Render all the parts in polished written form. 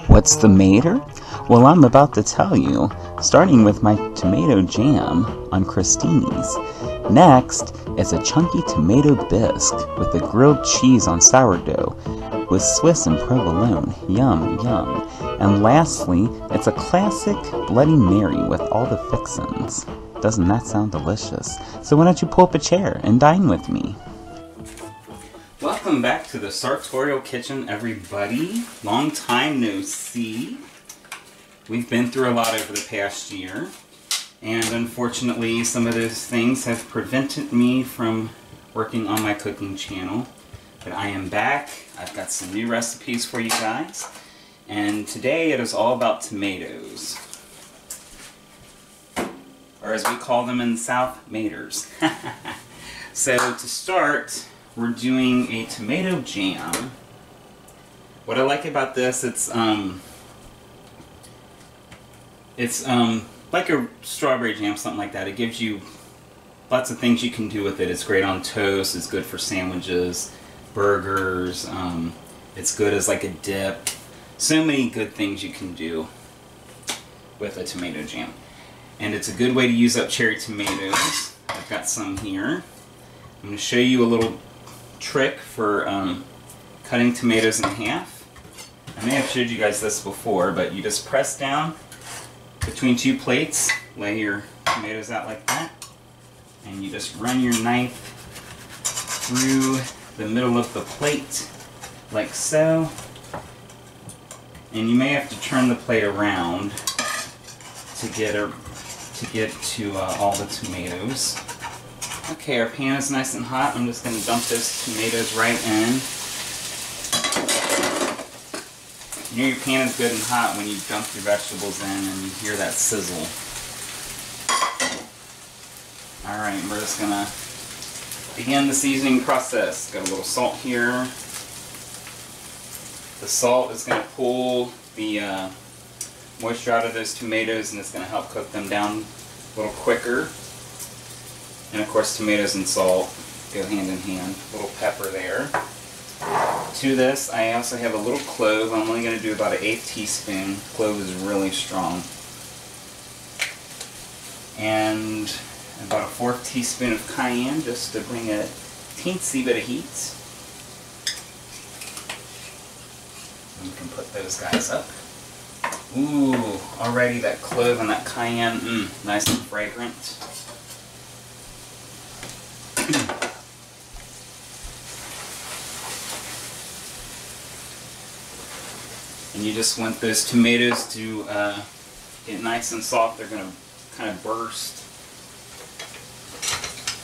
What's the matter? Well, I'm about to tell you, starting with my tomato jam on crostinis. Next is a chunky tomato bisque with a grilled cheese on sourdough with Swiss and provolone. Yum, yum. And lastly, it's a classic Bloody Mary with all the fixins. Doesn't that sound delicious? So why don't you pull up a chair and dine with me? Welcome back to the sartorial kitchen, everybody. Long time no see. We've been through a lot over the past year, and unfortunately some of those things have prevented me from working on my cooking channel. But I am back. I've got some new recipes for you guys, and today it is all about tomatoes, or as we call them in the South, maters. So to start, we're doing a tomato jam. What I like about this, it's like a strawberry jam, something like that. It gives you lots of things you can do with it. It's great on toast, it's good for sandwiches, burgers, it's good as like a dip. So many good things you can do with a tomato jam. And it's a good way to use up cherry tomatoes. I've got some here. I'm going to show you a little trick for cutting tomatoes in half. I may have showed you guys this before, but you just press down between two plates, lay your tomatoes out like that, and you just run your knife through the middle of the plate like so. And you may have to turn the plate around to get to all the tomatoes. Okay, our pan is nice and hot. I'm just going to dump those tomatoes right in. You know your pan is good and hot when you dump your vegetables in and you hear that sizzle. Alright, we're just going to begin the seasoning process. Got a little salt here. The salt is going to pull the moisture out of those tomatoes, and it's going to help cook them down a little quicker. And of course, tomatoes and salt go hand in hand. A little pepper there. To this, I also have a little clove. I'm only going to do about an 1/8 teaspoon. Clove is really strong. And about a 1/4 teaspoon of cayenne, just to bring a teensy bit of heat. And we can put those guys up. Ooh, already that clove and that cayenne, nice and fragrant. And you just want those tomatoes to get nice and soft. They're going to kind of burst.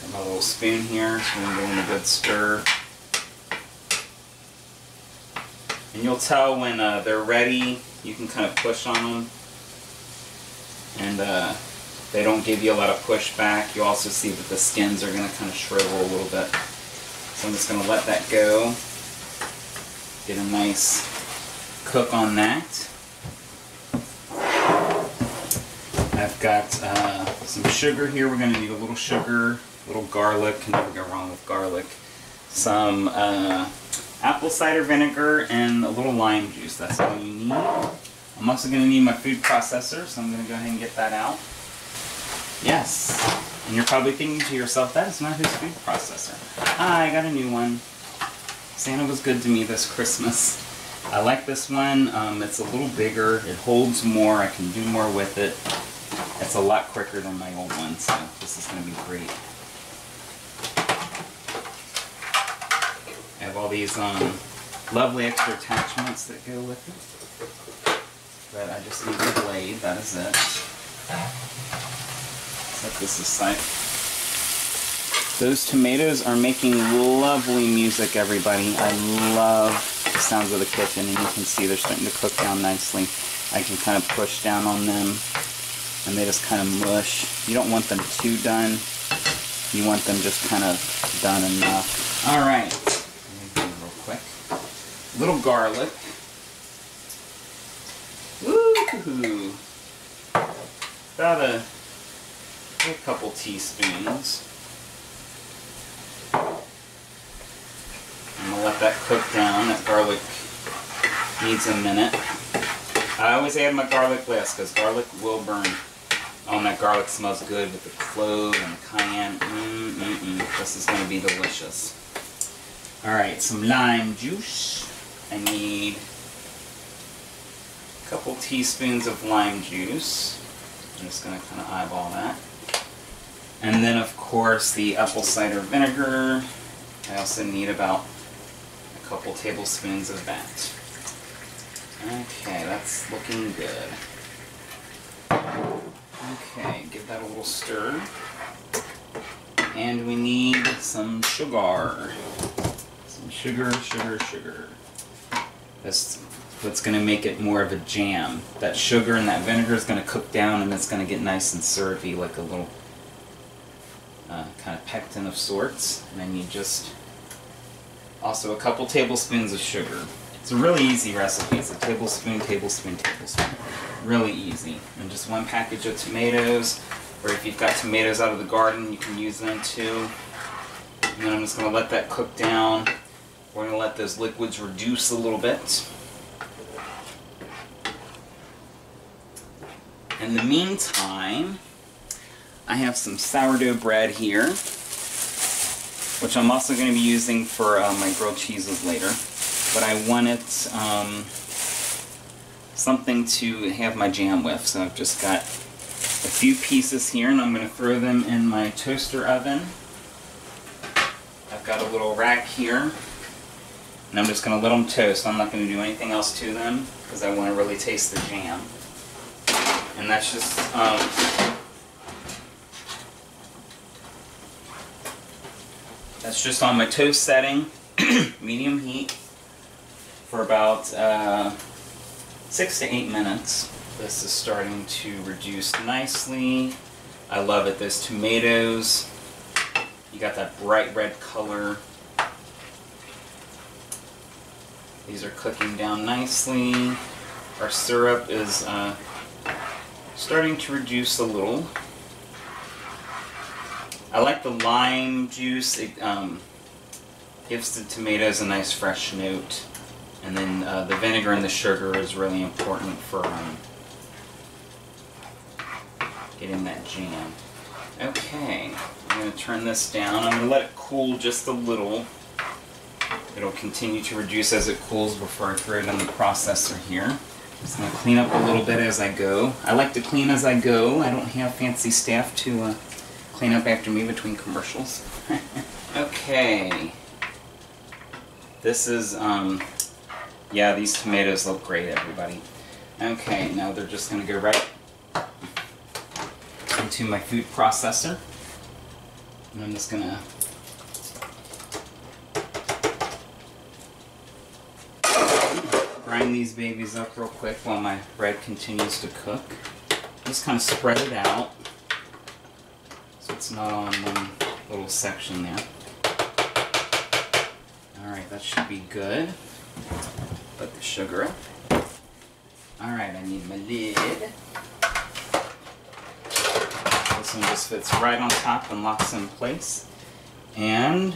Got my little spoon here, so I'm going to give them a good stir. And you'll tell when they're ready. You can kind of push on them, and they don't give you a lot of pushback. You also see that the skins are going to kind of shrivel a little bit. So I'm just going to let that go. Get a nice cook on that. I've got some sugar here. We're going to need a little sugar, a little garlic. Can never go wrong with garlic. Some apple cider vinegar and a little lime juice. That's all you need. I'm also going to need my food processor, so I'm going to go ahead and get that out. Yes, and you're probably thinking to yourself, that is not his food processor. Ah, I got a new one. Santa was good to me this Christmas. I like this one. It's a little bigger. It holds more. I can do more with it. It's a lot quicker than my old one, so this is going to be great. I have all these lovely extra attachments that go with it. But I just need the blade. That is it. Set this aside. Those tomatoes are making lovely music, everybody. I love the sounds of the kitchen, and you can see they're starting to cook down nicely. I can kind of push down on them, and they just kind of mush. You don't want them too done. You want them just kind of done enough. All right, real quick. Little garlic. Woo-hoo-hoo. About a couple teaspoons. I'm going to let that cook down. That garlic needs a minute. I always add my garlic last because garlic will burn. Oh, and that garlic smells good with the clove and the cayenne. This is going to be delicious. Alright, some lime juice. I need a couple teaspoons of lime juice. I'm just going to kind of eyeball that. And then, of course, the apple cider vinegar. I also need about a couple tablespoons of that. Okay, that's looking good. Okay, give that a little stir. And we need some sugar. Some sugar. That's what's going to make it more of a jam. That sugar and that vinegar is going to cook down, and it's going to get nice and syrupy, like a little kind of pectin of sorts. And then you just also a couple tablespoons of sugar. It's a really easy recipe. It's a tablespoon. Really easy. And just one package of tomatoes, or if you've got tomatoes out of the garden, you can use them too. And then I'm just going to let that cook down. We're going to let those liquids reduce a little bit. In the meantime, I have some sourdough bread here, which I'm also going to be using for my grilled cheeses later. But I wanted something to have my jam with, so I've just got a few pieces here, and I'm going to throw them in my toaster oven. I've got a little rack here, and I'm just going to let them toast. I'm not going to do anything else to them because I want to really taste the jam. And that's just on my toast setting, medium heat, for about 6 to 8 minutes. This is starting to reduce nicely. I love it. Those tomatoes, you got that bright red color. These are cooking down nicely. Our syrup is starting to reduce a little. I like the lime juice. It gives the tomatoes a nice fresh note. And then the vinegar and the sugar is really important for getting that jam. Okay, I'm going to turn this down. I'm going to let it cool just a little. It'll continue to reduce as it cools before I throw it in the processor here. Just going to clean up a little bit as I go. I like to clean as I go. I don't have fancy staff to clean up after me between commercials. Okay. This is, yeah, these tomatoes look great, everybody. Okay, now they're just going to go right into my food processor. And I'm just going to grind these babies up real quick while my bread continues to cook. Just kind of spread it out so it's not on one little section there. Alright, that should be good. Put the sugar up. Alright, I need my lid. This one just fits right on top and locks in place. And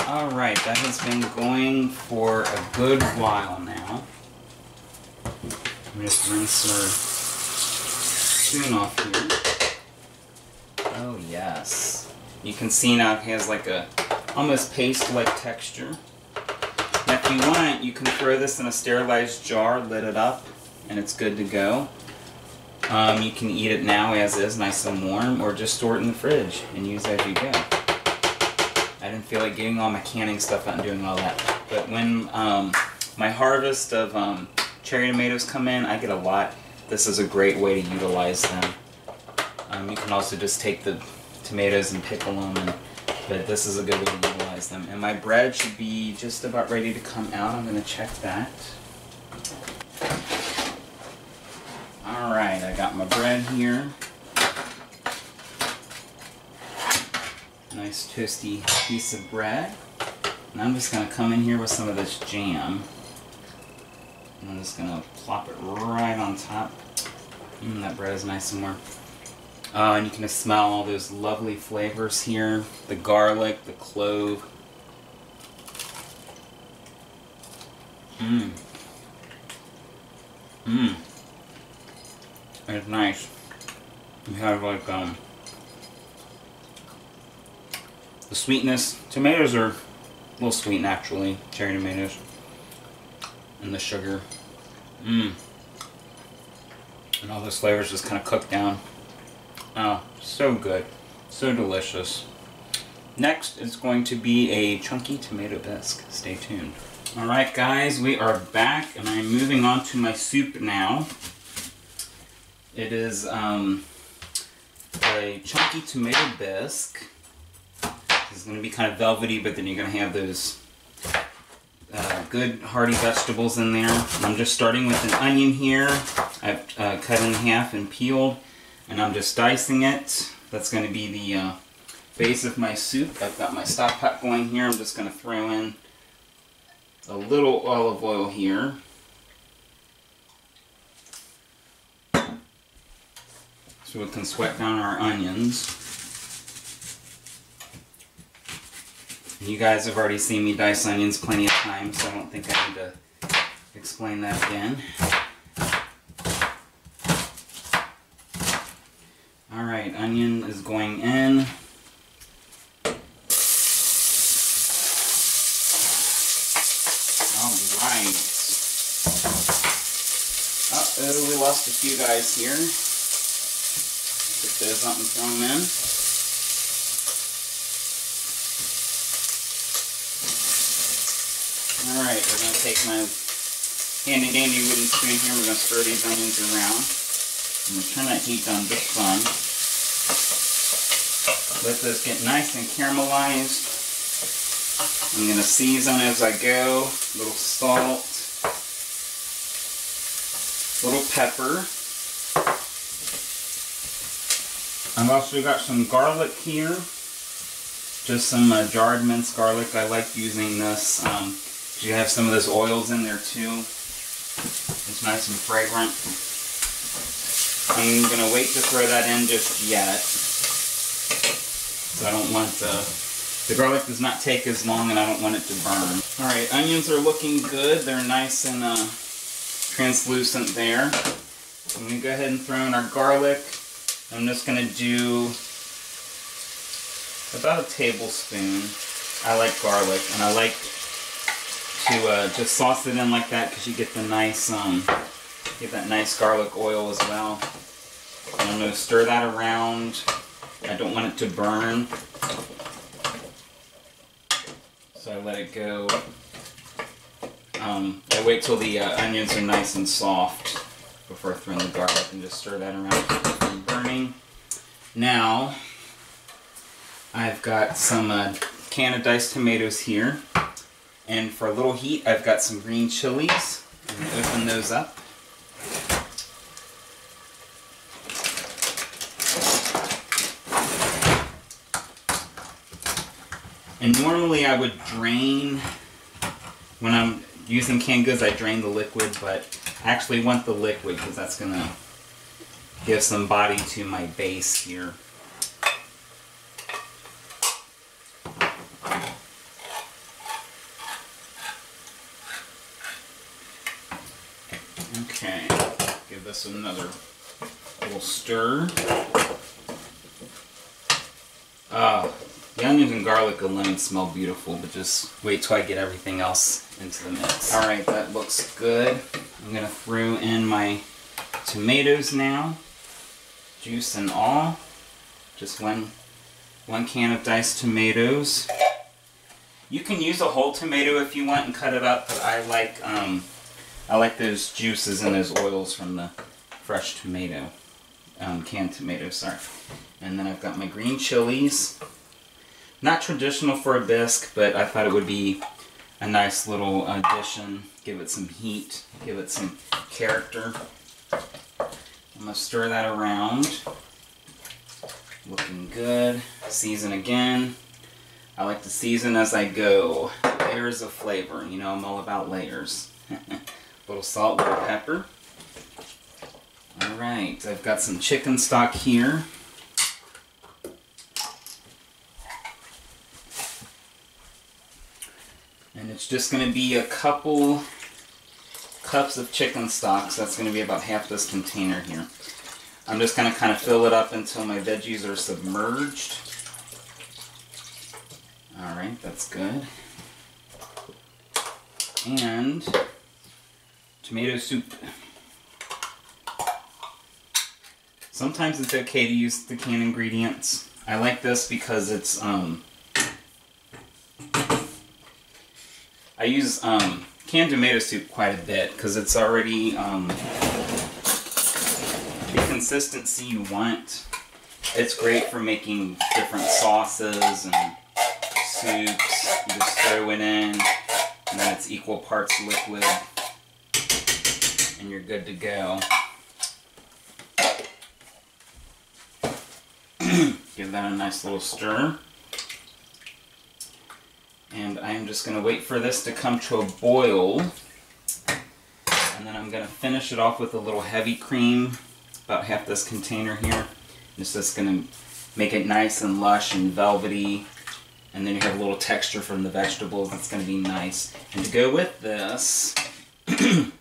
alright, that has been going for a good while now. I'm just rinse our spoon off here. Oh yes. You can see now it has like a almost paste-like texture. Now if you want, you can throw this in a sterilized jar, lid it up, and it's good to go. You can eat it now as is, nice and warm, or just store it in the fridge and use as you go. I didn't feel like getting all my canning stuff out and doing all that. But when my harvest of cherry tomatoes come in, I get a lot. This is a great way to utilize them. You can also just take the tomatoes and pickle them, but this is a good way to utilize them. And my bread should be just about ready to come out. I'm going to check that. Alright, I got my bread here. Nice toasty piece of bread. And I'm just going to come in here with some of this jam. And I'm just going to plop it right on top. That bread is nice and warm. And you can just smell all those lovely flavors here. The garlic, the clove. It's nice. You have like the sweetness. Tomatoes are a little sweet naturally, cherry tomatoes. And the sugar. And all those flavors just kind of cook down. Oh, so good. So delicious. Next is going to be a chunky tomato bisque. Stay tuned. Alright guys, we are back and I'm moving on to my soup now. It is a chunky tomato bisque. It's going to be kind of velvety, but then you're going to have those good hearty vegetables in there. I'm just starting with an onion here. I've cut it in half and peeled, and I'm just dicing it. That's going to be the base of my soup. I've got my stock pot going here. I'm just going to throw in a little olive oil here. So we can sweat down our onions. You guys have already seen me dice onions plenty of times, so I don't think I need to explain that again. Alright, onion is going in. Alright. Uh-oh, we lost a few guys here. Pick those up and throw them in. Alright, we're going to take my handy dandy wooden spoon here. We're going to stir these onions around. I'm going to turn that heat down just some. Let those get nice and caramelized. I'm going to season as I go. A little salt. A little pepper. I've also got some garlic here. Just some jarred minced garlic. I like using this. You have some of those oils in there too. It's nice and fragrant. I'm going to wait to throw that in just yet. So I don't want the garlic does not take as long and I don't want it to burn. Alright, onions are looking good. They're nice and translucent there. I'm going to go ahead and throw in our garlic. I'm just going to do about a tablespoon. I like garlic, and I like to just sauce it in like that because you get the nice, get that nice garlic oil as well. And I'm going to stir that around. I don't want it to burn, so I let it go. I wait till the onions are nice and soft before I throw in the garlic and just stir that around to keep it from burning. Now, I've got some can of diced tomatoes here, and for a little heat I've got some green chilies. I'm going to open those up. And normally I would drain, when I'm using canned goods I drain the liquid, but I actually want the liquid because that's going to give some body to my base here. Okay, give this another little stir. The onions and garlic alone smell beautiful, but just wait till I get everything else into the mix. Alright, that looks good. I'm going to throw in my tomatoes now. juice and all. Just one can of diced tomatoes. You can use a whole tomato if you want and cut it up, but I like those juices and those oils from the fresh tomato, canned tomato, sorry. And then I've got my green chilies. Not traditional for a bisque, but I thought it would be a nice little addition. Give it some heat, give it some character. I'm going to stir that around. Looking good. Season again. I like to season as I go. Layers of flavor. You know, I'm all about layers. Little salt, little pepper. Alright, I've got some chicken stock here. And it's just going to be a couple cups of chicken stock, so that's going to be about half this container here. I'm just going to kind of fill it up until my veggies are submerged. Alright, that's good. And tomato soup. Sometimes it's okay to use the canned ingredients. I like this because it's I use canned tomato soup quite a bit because it's already the consistency you want. It's great for making different sauces and soups. You just throw it in, and then it's equal parts liquid, and you're good to go. Give that a nice little stir. And I'm just going to wait for this to come to a boil. And then I'm going to finish it off with a little heavy cream, about half this container here. It's just going to make it nice and lush and velvety. And then you have a little texture from the vegetables. It's going to be nice. And to go with this, I'm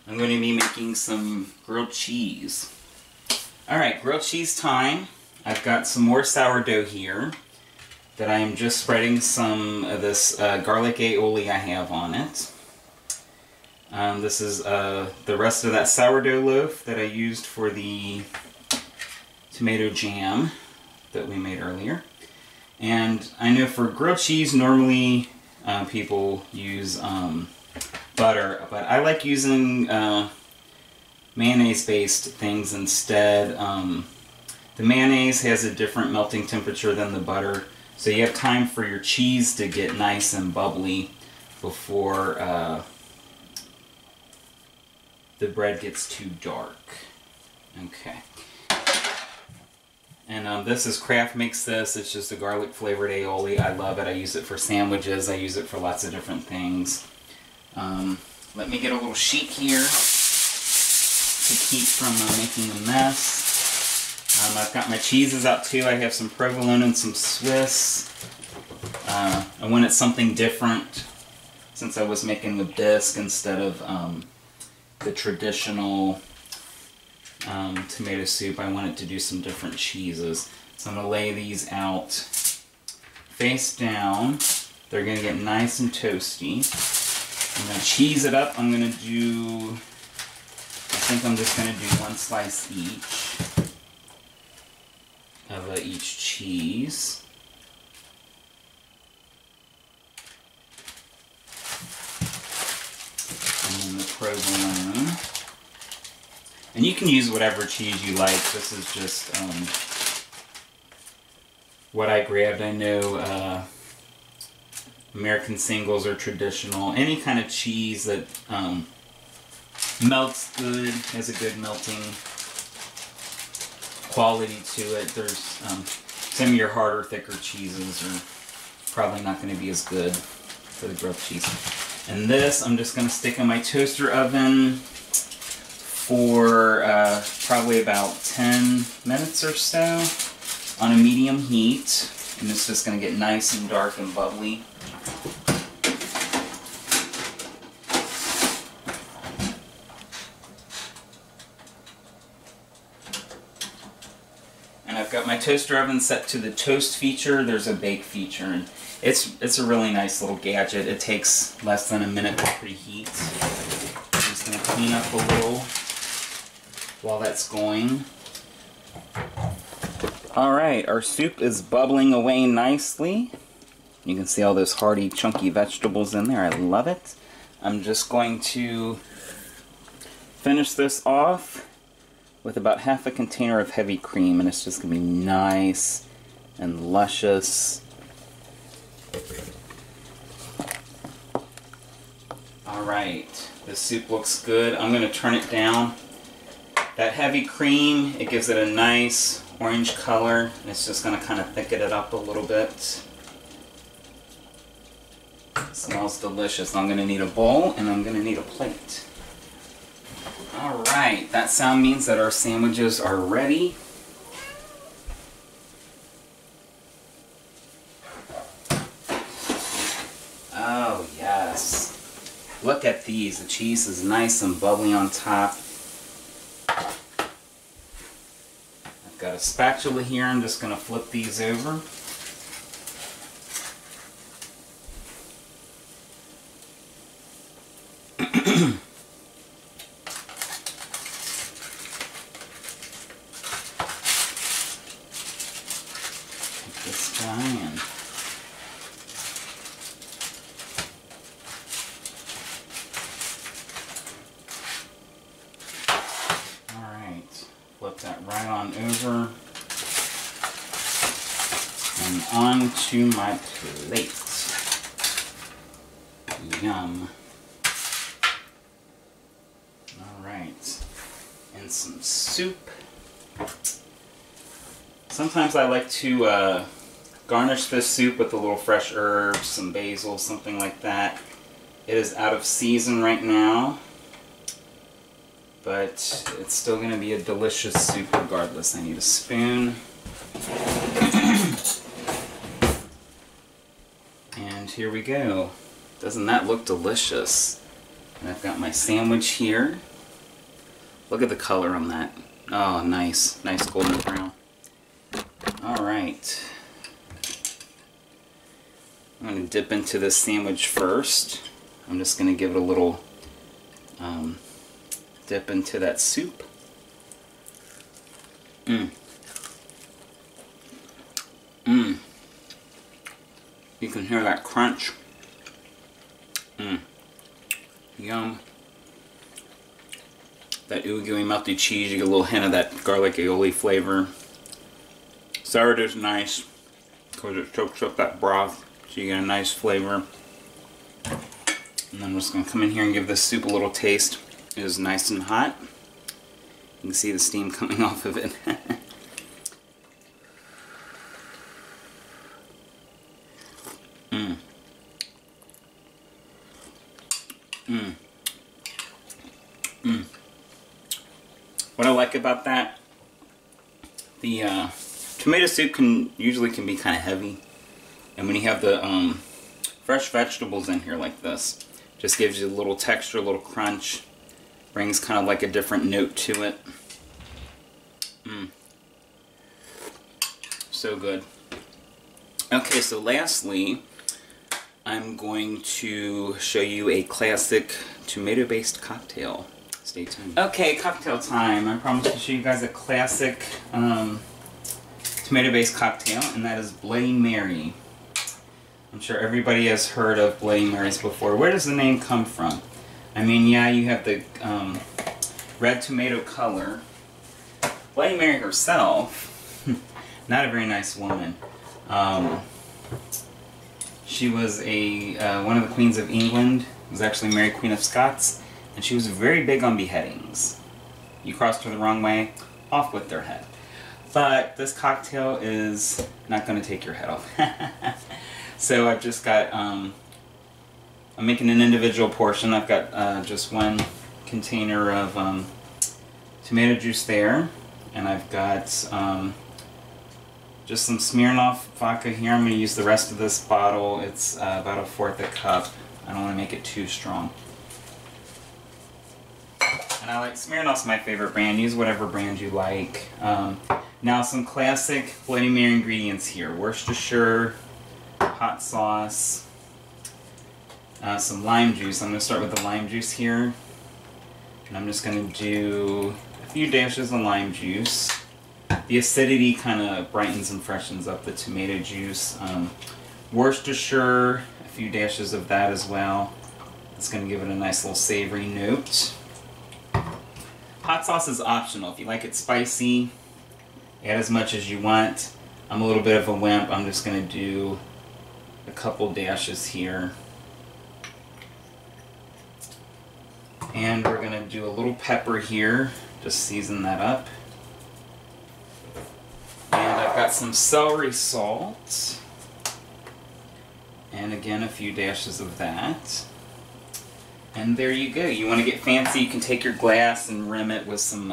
going to be making some grilled cheese. Alright, grilled cheese time. I've got some more sourdough here that I am just spreading some of this garlic aioli I have on it. This is the rest of that sourdough loaf that I used for the tomato jam that we made earlier. And I know for grilled cheese, normally people use butter, but I like using mayonnaise-based things instead. The mayonnaise has a different melting temperature than the butter, so you have time for your cheese to get nice and bubbly before the bread gets too dark. Okay. And this is Kraft makes this. It's just a garlic flavored aioli. I love it. I use it for sandwiches. I use it for lots of different things. Let me get a little sheet here to keep from making a mess. I've got my cheeses out too. I have some provolone and some Swiss. I wanted something different since I was making the bisque instead of the traditional tomato soup. I wanted to do some different cheeses. So I'm going to lay these out face down. They're going to get nice and toasty. I'm going to cheese it up. I'm going to do, I think I'm just going to do one slice each of each cheese. And then the provolone. And you can use whatever cheese you like. This is just what I grabbed. I know American singles are traditional. Any kind of cheese that melts good, has a good melting quality to it. There's some of your harder, thicker cheeses are probably not going to be as good for the grilled cheese. And this I'm just going to stick in my toaster oven for probably about 10 minutes or so on a medium heat. And it's just going to get nice and dark and bubbly. And I've got my toaster oven set to the toast feature. There's a bake feature, and it's a really nice little gadget. It takes less than a minute to preheat. I'm just going to clean up a little while that's going. Alright, our soup is bubbling away nicely. You can see all those hearty, chunky vegetables in there. I love it. I'm just going to finish this off with about half a container of heavy cream, and it's just going to be nice and luscious. Alright, the soup looks good. I'm going to turn it down. That heavy cream, it gives it a nice orange color. It's just going to kind of thicken it up a little bit. It smells delicious. I'm going to need a bowl and I'm going to need a plate. Alright, that sound means that our sandwiches are ready. Oh yes. Look at these. The cheese is nice and bubbly on top. I've got a spatula here. I'm just going to flip these over. This guy in. Alright, flip that right on over and onto my plate. Yum. Alright, and some soup. Sometimes I like to garnish this soup with a little fresh herbs, some basil, something like that. It is out of season right now, but it's still going to be a delicious soup regardless. I need a spoon. And here we go. Doesn't that look delicious? And I've got my sandwich here. Look at the color on that. Oh, nice. Nice golden brown. Alright. I'm going to dip into this sandwich first. I'm just going to give it a little dip into that soup. Mmm. Mmm. You can hear that crunch. Mmm. Yum. That ooey melty cheese, you get a little hint of that garlic aioli flavor. Sourdough's nice because it soaks up that broth, so you get a nice flavor. And then I'm just going to come in here and give this soup a little taste. It is nice and hot. You can see the steam coming off of it. Mmm. Mmm. Mmm. What I like about that, the tomato soup usually can be kind of heavy, and when you have the fresh vegetables in here like this, just gives you a little texture, a little crunch, brings kind of like a different note to it. Mmm. So good. Okay, so lastly, I'm going to show you a classic tomato-based cocktail. Stay tuned. Okay, cocktail time. I promised to show you guys a classic tomato-based cocktail, and that is Bloody Mary. I'm sure everybody has heard of Bloody Marys before. Where does the name come from? I mean, yeah, you have the red tomato color. Bloody Mary herself, not a very nice woman. She was one of the queens of England. Was actually Mary Queen of Scots, and she was very big on beheadings. You crossed her the wrong way, off with their head. But this cocktail is not going to take your head off. So I've just got, I'm making an individual portion. I've got just one container of tomato juice there, and I've got just some Smirnoff vodka here. I'm going to use the rest of this bottle. It's about 1/4 a cup. I don't want to make it too strong. And I like, Smirnoff's my favorite brand. Use whatever brand you like. Now some classic Bloody Mary ingredients here. Worcestershire, hot sauce, some lime juice. I'm going to start with the lime juice here. And I'm just going to do a few dashes of lime juice. The acidity kind of brightens and freshens up the tomato juice. Worcestershire, a few dashes of that as well. It's going to give it a nice little savory note. Hot sauce is optional. If you like it spicy, add as much as you want. I'm a little bit of a wimp. I'm just going to do a couple dashes here. And we're going to do a little pepper here. Just season that up. And I've got some celery salt. And again, a few dashes of that. And there you go. You want to get fancy, you can take your glass and rim it with some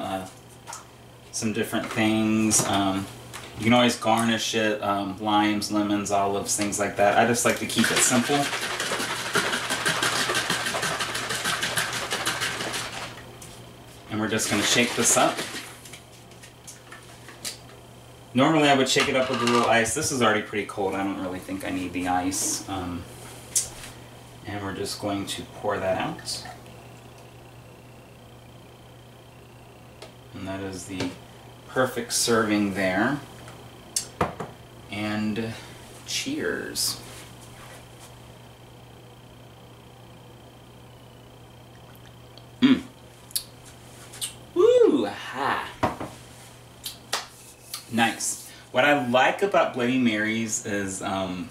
different things. You can always garnish it, limes, lemons, olives, things like that. I just like to keep it simple. And we're just going to shake this up. Normally I would shake it up with a little ice. This is already pretty cold. I don't really think I need the ice. And we're just going to pour that out. And that is the perfect serving there. And cheers. Woo! Ha! Nice. What I like about Bloody Marys is the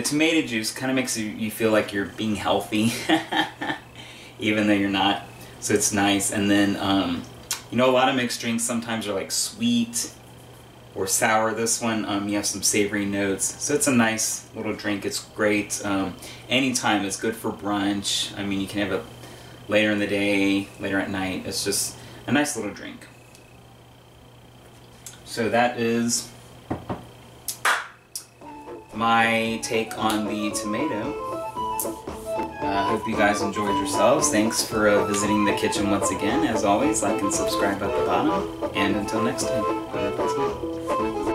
tomato juice kind of makes you feel like you're being healthy, even though you're not. So it's nice. And then, you know, a lot of mixed drinks sometimes are like sweet or sour. This one, you have some savory notes. So it's a nice little drink. It's great. Anytime. It's good for brunch. I mean, you can have it later in the day, later at night. It's just a nice little drink. So that is my take on the tomato. I hope you guys enjoyed yourselves. Thanks for visiting the kitchen once again. As always, like and subscribe at the bottom. And until next time, have a blessed night.